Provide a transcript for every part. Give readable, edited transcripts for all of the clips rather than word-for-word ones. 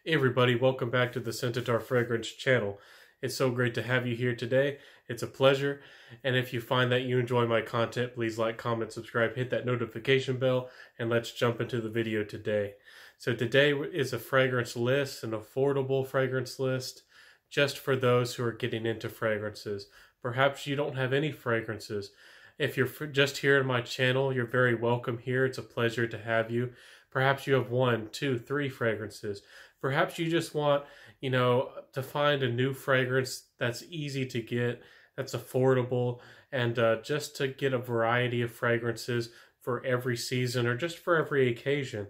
Hey everybody, welcome back to the Centaur Fragrance channel. It's so great to have you here today. It's a pleasure. And if you find that you enjoy my content, please like, comment, subscribe, hit that notification bell, and let's jump into the video today. So today is a fragrance list, an affordable fragrance list, just for those who are getting into fragrances. Perhaps you don't have any fragrances. If you're just here on my channel, you're very welcome here. It's a pleasure to have you. Perhaps you have 1, 2, 3 fragrances. Perhaps you just want, to find a new fragrance that's easy to get, that's affordable, and just to get a variety of fragrances for every season or just for every occasion.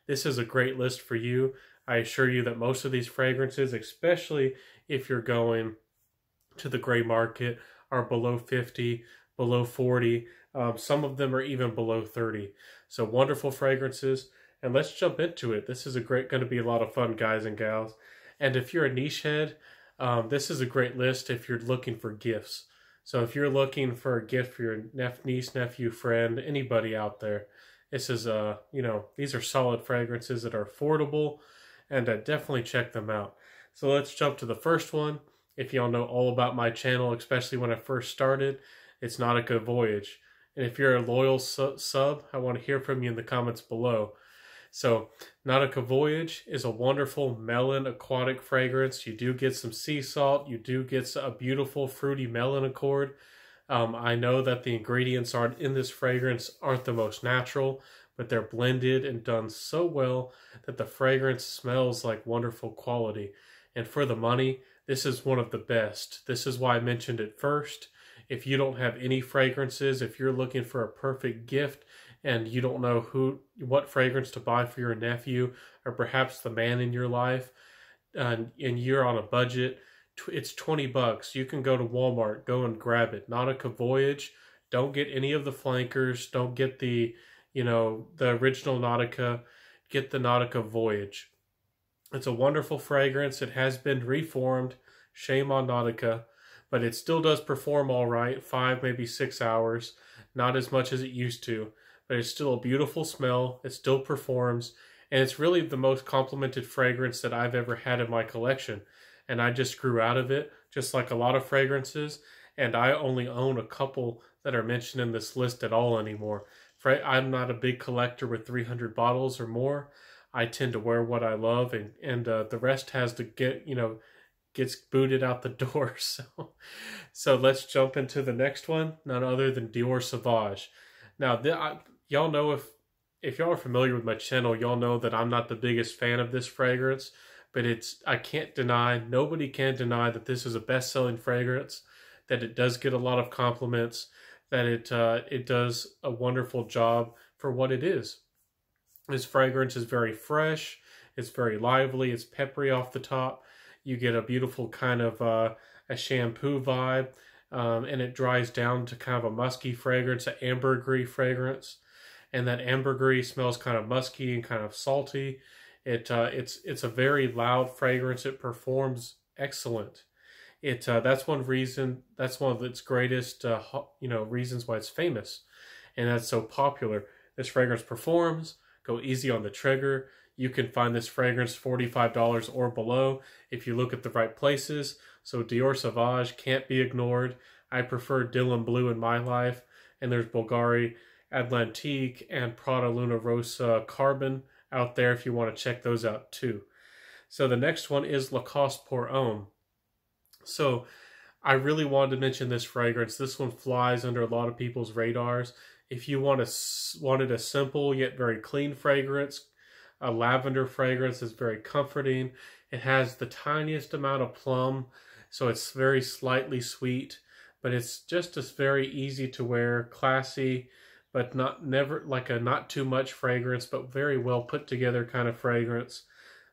This is a great list for you. I assure you that most of these fragrances, especially if you're going to the gray market, are below 50, below 40. Some of them are even below 30. So wonderful fragrances. And let's jump into it. This is going to be a lot of fun, guys and gals. And if you're a niche head, this is a great list if you're looking for gifts. So if you're looking for a gift for your niece, nephew, friend, anybody out there, this is, these are solid fragrances that are affordable, and definitely check them out. So let's jump to the first one. If y'all know all about my channel, especially when I first started, it's Nautica Voyage. And if you're a loyal sub, I want to hear from you in the comments below. So Nautica Voyage is a wonderful melon aquatic fragrance. You do get some sea salt. You do get a beautiful fruity melon accord. I know that the ingredients in this fragrance aren't the most natural, but they're blended and done so well that the fragrance smells like wonderful quality. And for the money, this is one of the best. This is why I mentioned it first. If you don't have any fragrances, if you're looking for a perfect gift, and you don't know what fragrance to buy for your nephew or perhaps the man in your life, and you're on a budget, it's 20 bucks. You can go to Walmart, go and grab it. Nautica Voyage. Don't get any of the flankers. Don't get the original Nautica. Get the Nautica Voyage. It's a wonderful fragrance. It has been reformed. Shame on Nautica, but it still does perform all right. 5, maybe 6 hours. Not as much as it used to. But it's still a beautiful smell, it still performs, and it's really the most complimented fragrance that I've ever had in my collection. And I just grew out of it, just like a lot of fragrances, and I only own a couple that are mentioned in this list at all anymore. I'm not a big collector with 300 bottles or more. I tend to wear what I love, and the rest has to gets booted out the door. So let's jump into the next one, none other than Dior Sauvage. Now, y'all know if y'all are familiar with my channel, y'all know that I'm not the biggest fan of this fragrance, but I can't deny, nobody can deny that this is a best-selling fragrance, that it does get a lot of compliments, that it does a wonderful job for what it is. This fragrance is very fresh, it's very lively, it's peppery off the top. You get a beautiful kind of a shampoo vibe. And it dries down to kind of a musky fragrance, an ambergris fragrance, and that ambergris smells kind of musky and kind of salty. It's a very loud fragrance. It performs excellent. That's one reason. That's one of its greatest reasons why it's famous, and that's so popular. This fragrance performs. Go easy on the trigger. You can find this fragrance $45 or below if you look at the right places. So Dior Sauvage can't be ignored. I prefer Dylan Blue in my life. And there's Bulgari Atlantique and Prada Luna Rossa Carbon out there if you want to check those out too. So the next one is Lacoste Pour Homme. So I really wanted to mention this fragrance. This one flies under a lot of people's radars. If you wanted a simple yet very clean fragrance, a lavender fragrance is very comforting. It has the tiniest amount of plum, so it's very slightly sweet, but it's just a very easy to wear, classy, but never like a not too much fragrance, but very well put together kind of fragrance.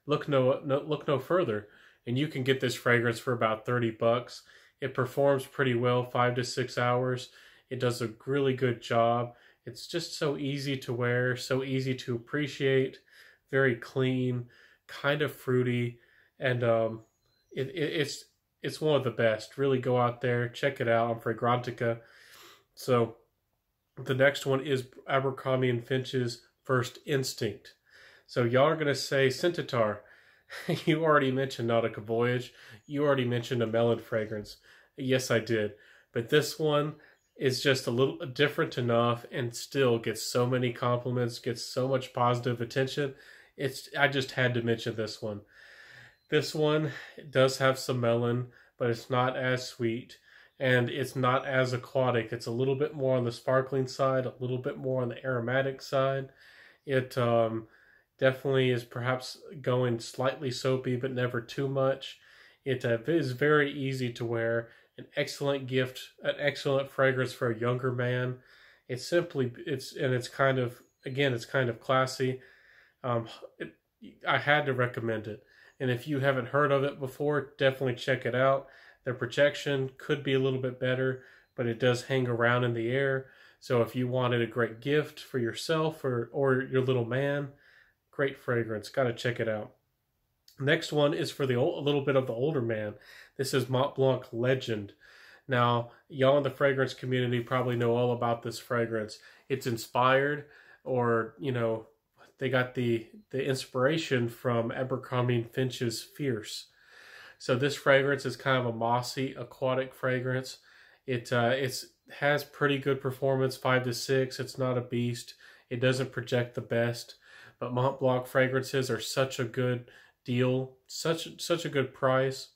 Look no further, and you can get this fragrance for about 30 bucks. It performs pretty well, 5 to 6 hours. It does a really good job. It's just so easy to wear, so easy to appreciate. Very clean, kind of fruity, and it's one of the best. Really go out there, check it out on Fragrantica. So the next one is Abercrombie & Finch's First Instinct. So y'all are going to say, Centaur, You already mentioned Nautica Voyage. You already mentioned a melon fragrance. Yes, I did. But this one is just a little different enough and still gets so many compliments, gets so much positive attention. I just had to mention this one. This one does have some melon, but it's not as sweet and it's not as aquatic. It's a little bit more on the sparkling side, a little bit more on the aromatic side. It definitely is perhaps going slightly soapy, but never too much. It is very easy to wear, an excellent gift, an excellent fragrance for a younger man. It's kind of, again, it's kind of classy. Um, it, I had to recommend it. And if you haven't heard of it before, definitely check it out. The projection could be a little bit better, but it does hang around in the air. So if you wanted a great gift for yourself or your little man, great fragrance. Got to check it out. Next one is for a little bit of the older man. This is Mont Blanc Legend. Now, y'all in the fragrance community probably know all about this fragrance. It's inspired, or, you know, they got the inspiration from Abercrombie & Fitch's Fierce. So this fragrance is kind of a mossy, aquatic fragrance. It has pretty good performance, 5 to 6. It's not a beast. It doesn't project the best. But Mont Blanc fragrances are such a good deal, such a good price.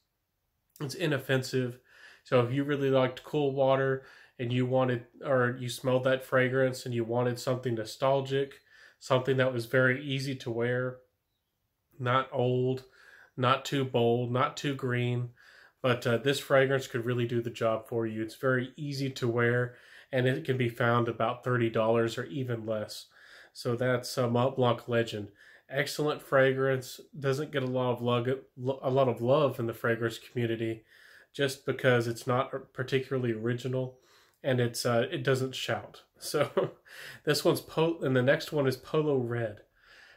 It's inoffensive. So if you really liked cool water and you wanted, or you smelled that fragrance and you wanted something nostalgic, something that was very easy to wear, not old, not too bold, not too green, but this fragrance could really do the job for you. It's very easy to wear, and it can be found about $30 or even less. So that's Mont Blanc Legend. Excellent fragrance. Doesn't get a lot of love in the fragrance community, just because it's not particularly original, and it doesn't shout. So this one's and the next one is Polo Red.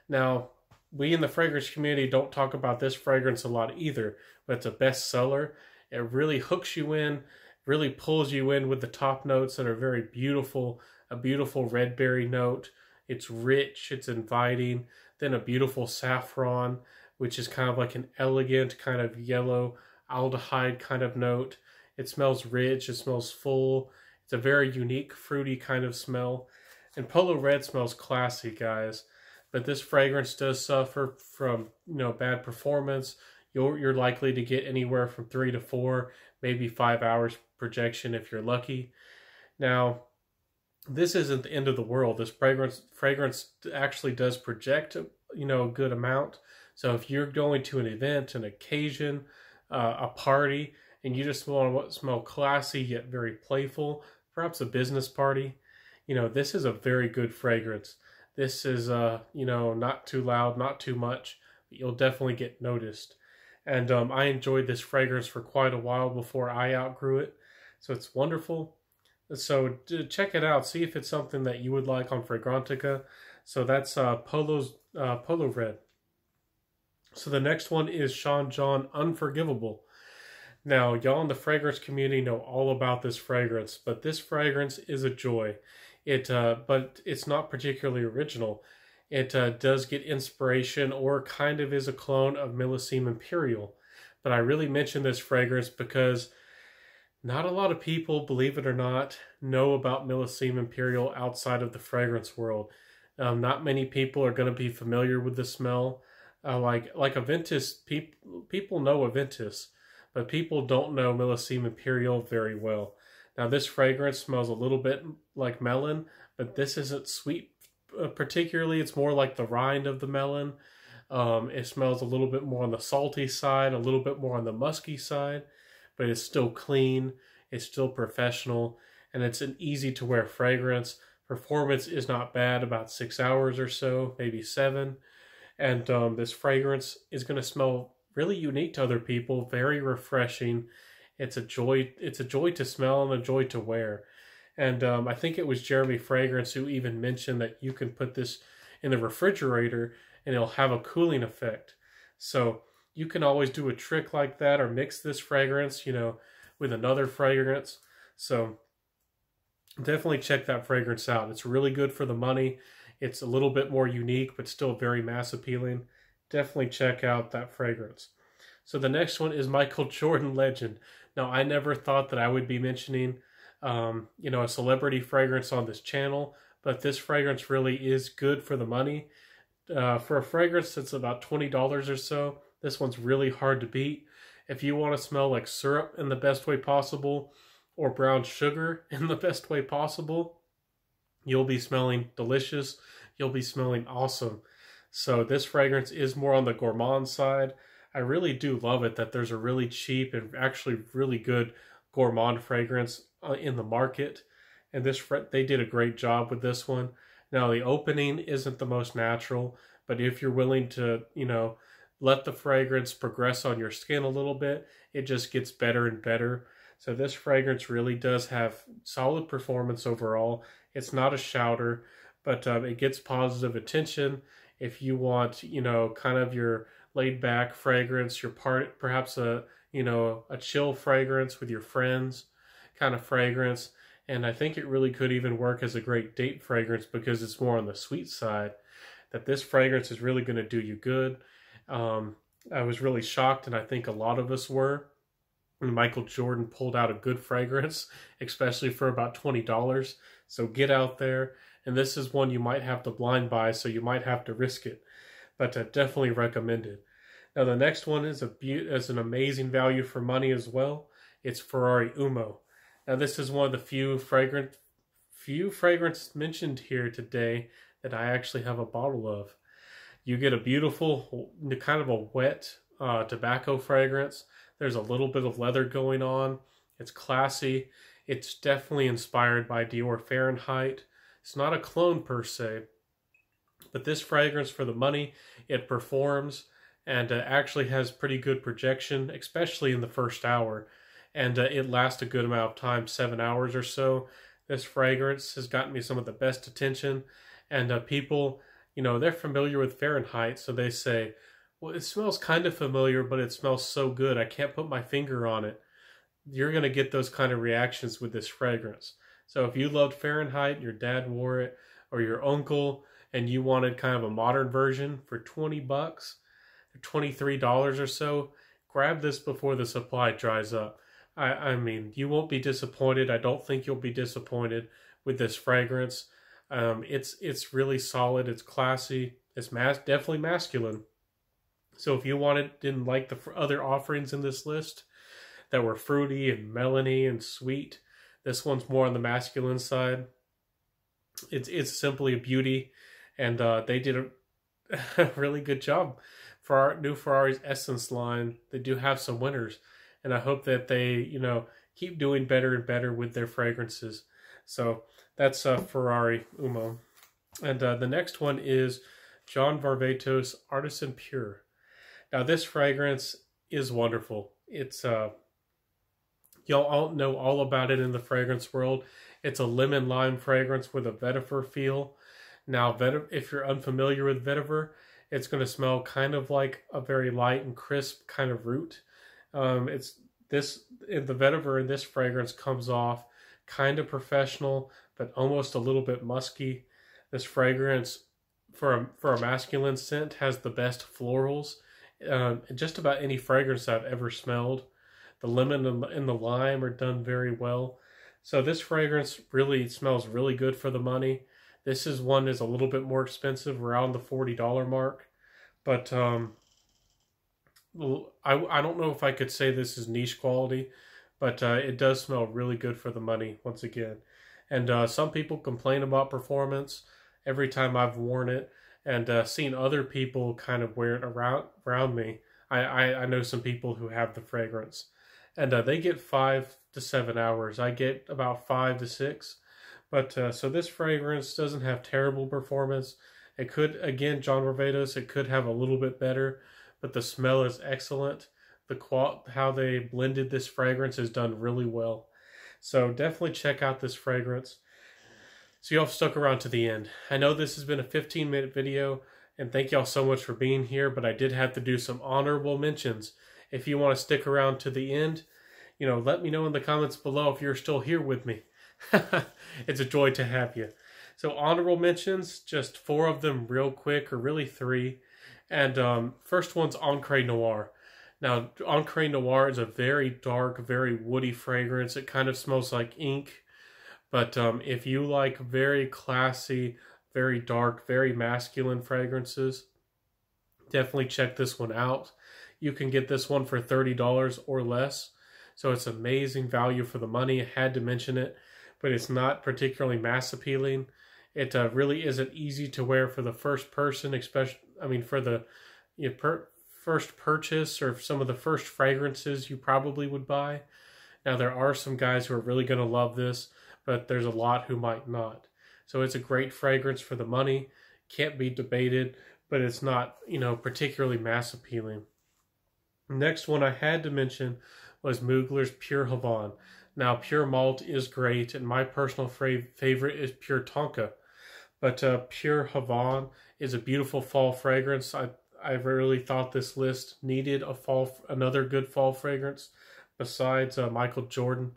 Now, we in the fragrance community don't talk about this fragrance a lot either, but it's a bestseller. It really hooks you in, really pulls you in with the top notes that are very beautiful. A beautiful red berry note. It's rich, it's inviting. Then a beautiful saffron, which is kind of like an elegant kind of yellow aldehyde kind of note. It smells rich, it smells full. It's a very unique, fruity kind of smell. And Polo Red smells classy, guys. But this fragrance does suffer from, bad performance. You're likely to get anywhere from 3 to 4, maybe 5 hours projection if you're lucky. Now, this isn't the end of the world. This fragrance actually does project, a good amount. So if you're going to an event, an occasion, a party, and you just want to smell classy yet very playful, perhaps a business party, this is a very good fragrance. This is, not too loud, not too much, but you'll definitely get noticed. And I enjoyed this fragrance for quite a while before I outgrew it. So it's wonderful. So check it out. See if it's something that you would like on Fragrantica. So that's Polo Red. So the next one is Sean John Unforgivable. Now, y'all in the fragrance community know all about this fragrance, but this fragrance is a joy. But it's not particularly original. It does get inspiration, or kind of is a clone of Millésime Imperial. But I really mention this fragrance because not a lot of people, believe it or not, know about Millésime Imperial outside of the fragrance world. Not many people are going to be familiar with the smell. Like Aventus, people know Aventus, but people don't know Millésime Imperial very well. Now, this fragrance smells a little bit like melon, but this isn't sweet particularly. It's more like the rind of the melon. It smells a little bit more on the salty side, a little bit more on the musky side, but it's still clean, it's still professional, and it's an easy-to-wear fragrance. Performance is not bad, about 6 hours or so, maybe 7. And this fragrance is going to smell really unique to other people, very refreshing. It's a joy to smell and a joy to wear. And I think it was Jeremy Fragrance who even mentioned that you can put this in the refrigerator and it'll have a cooling effect. So you can always do a trick like that, or mix this fragrance, with another fragrance. So definitely check that fragrance out. It's really good for the money. It's a little bit more unique, but still very mass appealing. definitely check out that fragrance. So the next one is Michael Jordan Legend. Now, I never thought that I would be mentioning, a celebrity fragrance on this channel, but this fragrance really is good for the money. For a fragrance that's about $20 or so, this one's really hard to beat. If you want to smell like syrup in the best way possible, or brown sugar in the best way possible, you'll be smelling delicious. You'll be smelling awesome. So this fragrance is more on the gourmand side. I really do love it that there's a really cheap and actually really good gourmand fragrance in the market. And they did a great job with this one. Now the opening isn't the most natural, but if you're willing to, let the fragrance progress on your skin a little bit, it just gets better and better. So this fragrance really does have solid performance overall. It's not a shouter, but it gets positive attention. If you want, kind of your laid back fragrance, perhaps a chill fragrance with your friends kind of fragrance. And I think it really could even work as a great date fragrance because it's more on the sweet side, that this fragrance is really going to do you good. I was really shocked, and I think a lot of us were, when Michael Jordan pulled out a good fragrance, especially for about $20. So get out there. And this is one you might have to blind buy, so you might have to risk it. But I definitely recommend it. Now the next one is an amazing value for money as well. It's Ferrari Umo. Now this is one of the few fragrance mentioned here today that I actually have a bottle of. You get a beautiful, kind of a wet tobacco fragrance. There's a little bit of leather going on. It's classy. It's definitely inspired by Dior Fahrenheit. It's not a clone per se, but this fragrance for the money, it performs and actually has pretty good projection, especially in the first hour. And it lasts a good amount of time, 7 hours or so. This fragrance has gotten me some of the best attention. And people, they're familiar with Fahrenheit, so they say, well, it smells kind of familiar, but it smells so good, I can't put my finger on it. You're going to get those kind of reactions with this fragrance. So if you loved Fahrenheit, your dad wore it, or your uncle, and you wanted kind of a modern version for $20, $23 or so, grab this before the supply dries up. I mean, you won't be disappointed. I don't think you'll be disappointed with this fragrance. It's really solid. It's classy. It's definitely masculine. So if you didn't like the other offerings in this list that were fruity and melony and sweet, this one's more on the masculine side. It's simply a beauty, and they did a really good job for our new Ferrari's Essence line. They do have some winners, and I hope that they keep doing better and better with their fragrances. So that's Ferrari Umo. And the next one is John Varvatos Artisan Pure. Now this fragrance is wonderful. It's y'all all know all about it in the fragrance world. It's a lemon lime fragrance with a vetiver feel. Now if you're unfamiliar with vetiver, it's going to smell kind of like a very light and crisp kind of root. The vetiver in this fragrance comes off kind of professional, but almost a little bit musky. This fragrance, for a masculine scent, has the best florals. Just about any fragrance I've ever smelled. The lemon and the lime are done very well. So this fragrance really smells really good for the money. This is one that's a little bit more expensive, around the $40 mark. But I don't know if I could say this is niche quality, but it does smell really good for the money, once again. And some people complain about performance every time I've worn it, and seen other people kind of wear it around me. I know some people who have the fragrance, and they get 5 to 7 hours. I get about 5 to 6. But so this fragrance doesn't have terrible performance. It could, again, John Varvatos, it could have a little bit better, but the smell is excellent. How they blended this fragrance is done really well. So definitely check out this fragrance. So y'all stuck around to the end. I know this has been a 15-minute video, and thank y'all so much for being here, but I did have to do some honorable mentions. If you want to stick around to the end, let me know in the comments below if you're still here with me. It's a joy to have you. So honorable mentions, just 4 of them real quick, or really 3. And first one's Encre Noir. Now, Encre Noir is a very dark, very woody fragrance. It kind of smells like ink. But if you like very classy, very dark, very masculine fragrances, definitely check this one out. You can get this one for $30 or less. So it's amazing value for the money. I had to mention it, but it's not particularly mass appealing. It really isn't easy to wear for the first person, especially, for the first purchase or some of the first fragrances you probably would buy. Now, there are some guys who are really going to love this, but there's a lot who might not. So it's a great fragrance for the money. Can't be debated, but it's not, particularly mass appealing. Next one I had to mention was Mugler's Pure Havane. Now, Pure Malt is great, and my personal favorite is Pure Tonka. But Pure Havane is a beautiful fall fragrance. I really thought this list needed another good fall fragrance besides Michael Jordan.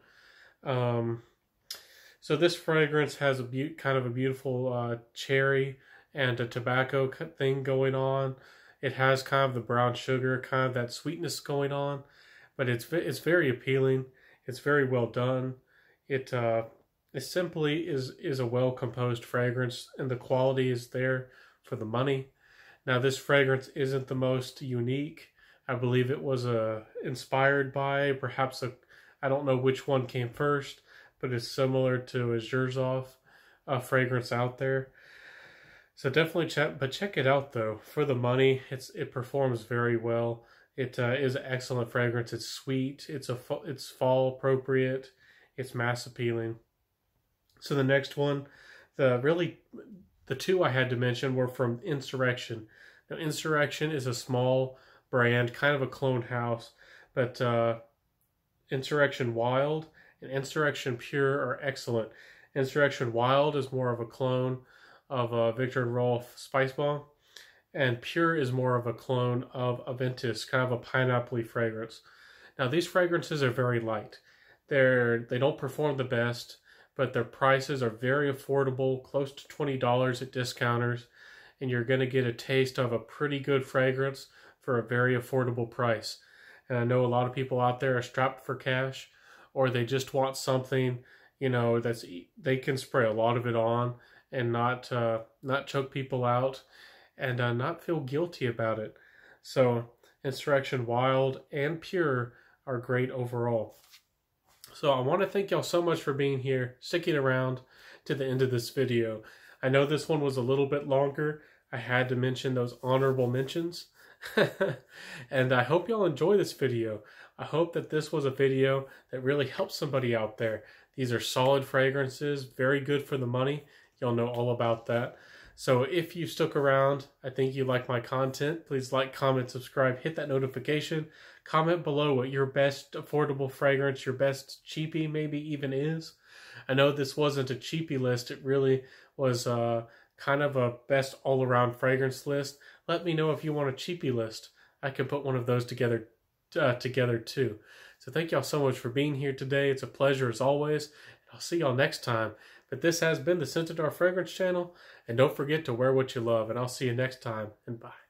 So this fragrance has kind of a beautiful cherry and a tobacco thing going on. It has kind of the brown sugar, kind of that sweetness going on, but it's very appealing. It's very well done. It simply is a well-composed fragrance, and the quality is there for the money. Now, this fragrance isn't the most unique. I believe it was inspired by perhaps I don't know which one came first, but it's similar to a Zurzov fragrance out there. So definitely check it out though. For the money, it performs very well. It is an excellent fragrance. It's sweet. It's fall appropriate. It's mass appealing. So the next one, the two I had to mention were from Insurrection. Now, Insurrection is a small brand, kind of a clone house, but Insurrection Wild and Insurrection Pure are excellent. Insurrection Wild is more of a clone of Victor and Rolf Spice Bomb, and Pure is more of a clone of Aventus, kind of a pineapple-y fragrance. Now, these fragrances are very light. They don't perform the best, but their prices are very affordable, close to $20 at discounters, and you're going to get a taste of a pretty good fragrance for a very affordable price. And I know a lot of people out there are strapped for cash, or they just want something, they can spray a lot of it on and not choke people out and not feel guilty about it. So Insurrection Wild and Pure are great overall. So I want to thank y'all so much for being here, sticking around to the end of this video. I know this one was a little bit longer. I had to mention those honorable mentions. And I hope y'all enjoy this video. I hope that this was a video that really helps somebody out there. These are solid fragrances, very good for the money. Y'all know all about that. So if you stuck around, I think you like my content. Please like, comment, subscribe, hit that notification. Comment below what your best affordable fragrance, your best cheapie maybe even is. I know this wasn't a cheapie list. It really was kind of a best all-around fragrance list. Let me know if you want a cheapie list. I can put one of those together too. So thank y'all so much for being here today. It's a pleasure as always. And I'll see y'all next time. But this has been the Scented Fragrance channel. And don't forget to wear what you love. And I'll see you next time. And bye.